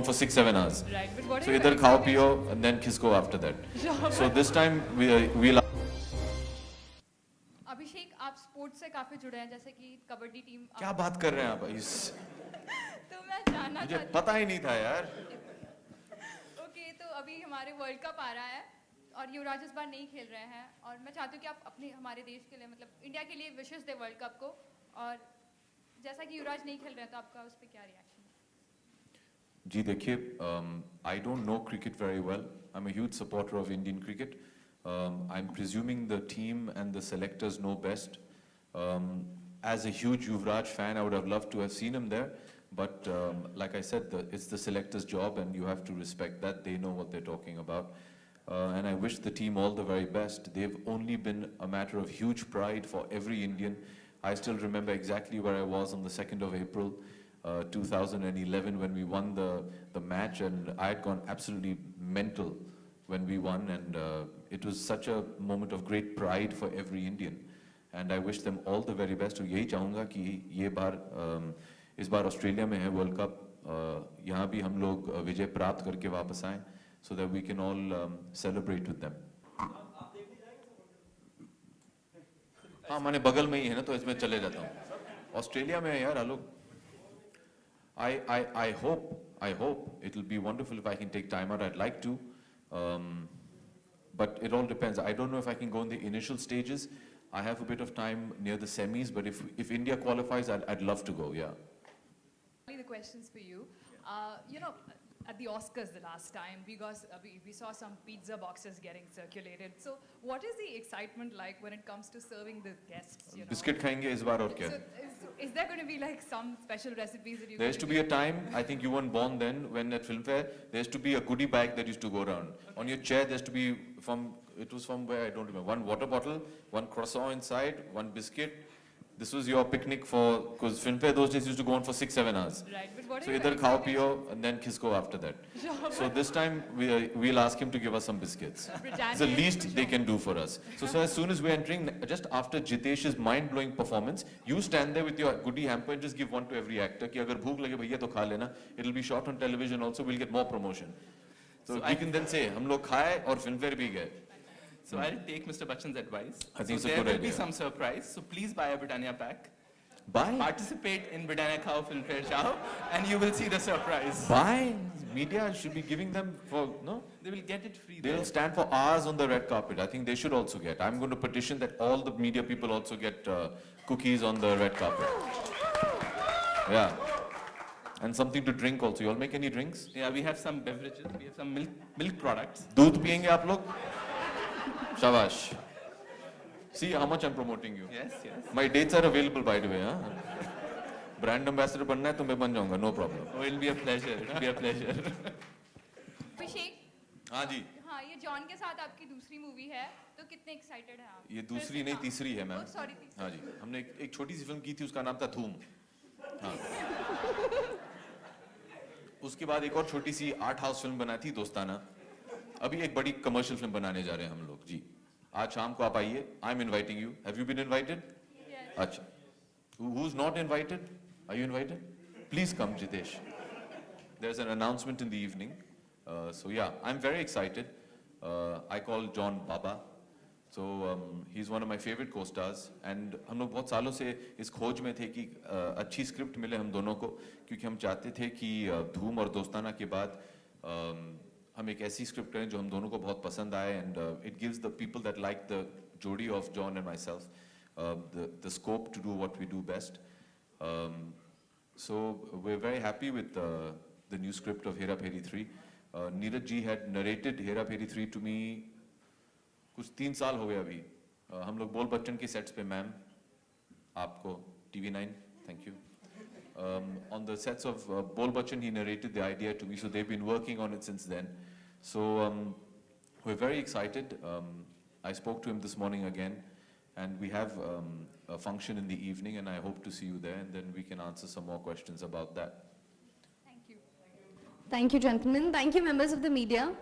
for 6-7 hours. Right, but what So are either your khao piyo and then kisko after that. So this time we'll. अभिषेक, आप sports से काफी जुड़े हैं, जैसे कि कबड्डी टीम। क्या बात कर रहे हैं आप इस? तो मैं जानना मुझे चाहती पता ही नहीं था यार। ओके, तो अभी हमारे वर्ल्ड कप आ रहा है और युवराज इस बार नहीं खेल रहे हैं, और मैं चाहती हूँ कि आप अपने हमारे देश के लिए, मतलब इंडिया के लिए विशेष दे वर्ल्ड कप को, और जैसा कि युवराज नहीं खेल रहे हैं तो आपका उस पर क्या रिएक्शन है? जी देखिए, I don't know cricket very well. I'm a huge supporter of Indian cricket. I'm presuming the team and the selectors know best. As a huge Yuvraj fan, I would have loved to have seen him there. But like I said, it's the selector's job and you have to respect that. They know what they're talking about. And I wish the team all the very best. They've only been a matter of huge pride for every Indian. I still remember exactly where I was on the 2nd of April, 2011 when we won the match, and I had gone absolutely mental when we won, and it was such a moment of great pride for every Indian. And I wish them all the very best. तो यही चाहूँगा कि ये बार इस बार Australia में है world cup, यहाँ भी हम लोग विजय प्राप्त करके वापस आएं, so that we can all celebrate with them. हाँ, मैंने बगल में ही है ना, तो इसमें चले जाता हूँ। ऑस्ट्रेलिया में है यार आलोक। I hope it'll be wonderful if I can take time out. I'd like to, but it all depends. I don't know if I can go in the initial stages. I have a bit of time near the semis, but if India qualifies, I'd love to go. Yeah. The questions for you. You know, at the Oscars the last time, we saw some pizza boxes getting circulated. So, what is the excitement like when it comes to serving the guests? You know? Biscuit खाएंगे इस बार और क्या? So, is there going to be like some special recipes that you? There used to be a time, I think you weren't born then, when at Filmfare there used to be a goodie bag that used to go around. On your chair there used to be it was from where I don't remember, one water bottle, one croissant inside, one biscuit. This was your picnic because Filmfare those days used to go on for 6-7 hours. Right, but what so are either khao piyo and then kisko after that. So this time we'll ask him to give us some biscuits. It's the least they can do for us. So as soon as we're entering, just after Jitesh's mind-blowing performance, you stand there with your goodie hamper and just give one to every actor. Ki agar bhook lage bhaiya to kha lena. It'll be shot on television also. We'll get more promotion. So we can then say, hum log khaye aur Filmfare bhi gaye. So I'll take Mr. Bachchan's advice. I think so it's a there good will be idea. some surprise. So please buy a Britannia pack. Buy? Participate in Britannia Khao Filmfare Chao and you will see the surprise. Buy? Media should be giving them for, no? They will get it free. They will stand for hours on the red carpet. I think they should also get. I'm going to petition that all the media people also get cookies on the red carpet. Yeah. And something to drink also. You all make any drinks? Yeah, we have some beverages. We have some milk products. दूध पियेंगे आप लोग? Shabash. See how much I'm promoting you. Yes, yes. My dates are available by the way. Huh? Brand ambassador बनना है तो मैं बन जाऊँगा. No problem. Oh, it'll be a pleasure. It'll be a pleasure. अभिषेक, हाँ जी. हाँ, ये जॉन के साथ आपकी दूसरी मूवी है, तो कितने एक्साइटेड हैं आप? ये दूसरी नहीं तीसरी है मैम. सॉरी, तीसरी. हाँ जी. हमने एक छोटी सी फिल्म की थी, उसका नाम था धूम. हाँ. उसके बाद एक और छोटी सी आर्ट हाउस फिल्म बनाई थी दोस्ताना. अभी एक बड़ी कमर्शियल फिल्म बनाने जा रहे हैं हम लोग जी. आज शाम को आप आइए. I am inviting you. Have you been invited? अच्छा. Who's not invited? Are you invited? Please come, Jitesh. There's an announcement in the evening. So yeah, I'm very excited. I call John Baba. So he's one of my favorite co-stars. And हम लोग बहुत सालों से इस खोज में थे कि अच्छी स्क्रिप्ट मिले हम दोनों को, क्योंकि हम चाहते थे कि धूम और दोस्ताना के बाद हम एक ऐसी स्क्रिप्ट करें जो हम दोनों को बहुत पसंद आए, and it gives the people that like the jodi of John and myself the scope to do what we do best. So we're very happy with the new script of Hera Pheri 3. Neeraj ji had narrated Hera Pheri 3 to me कुछ 3 साल हो गए अभी. हम लोग बोल बच्चन के sets पे मैम आपको TV9 thank you. On the sets of Bol Bachchan, he narrated the idea to me, so they've been working on it since then. So we're very excited. I spoke to him this morning again, and we have a function in the evening, and I hope to see you there, and then we can answer some more questions about that. Thank you. Thank you, gentlemen. Thank you, members of the media.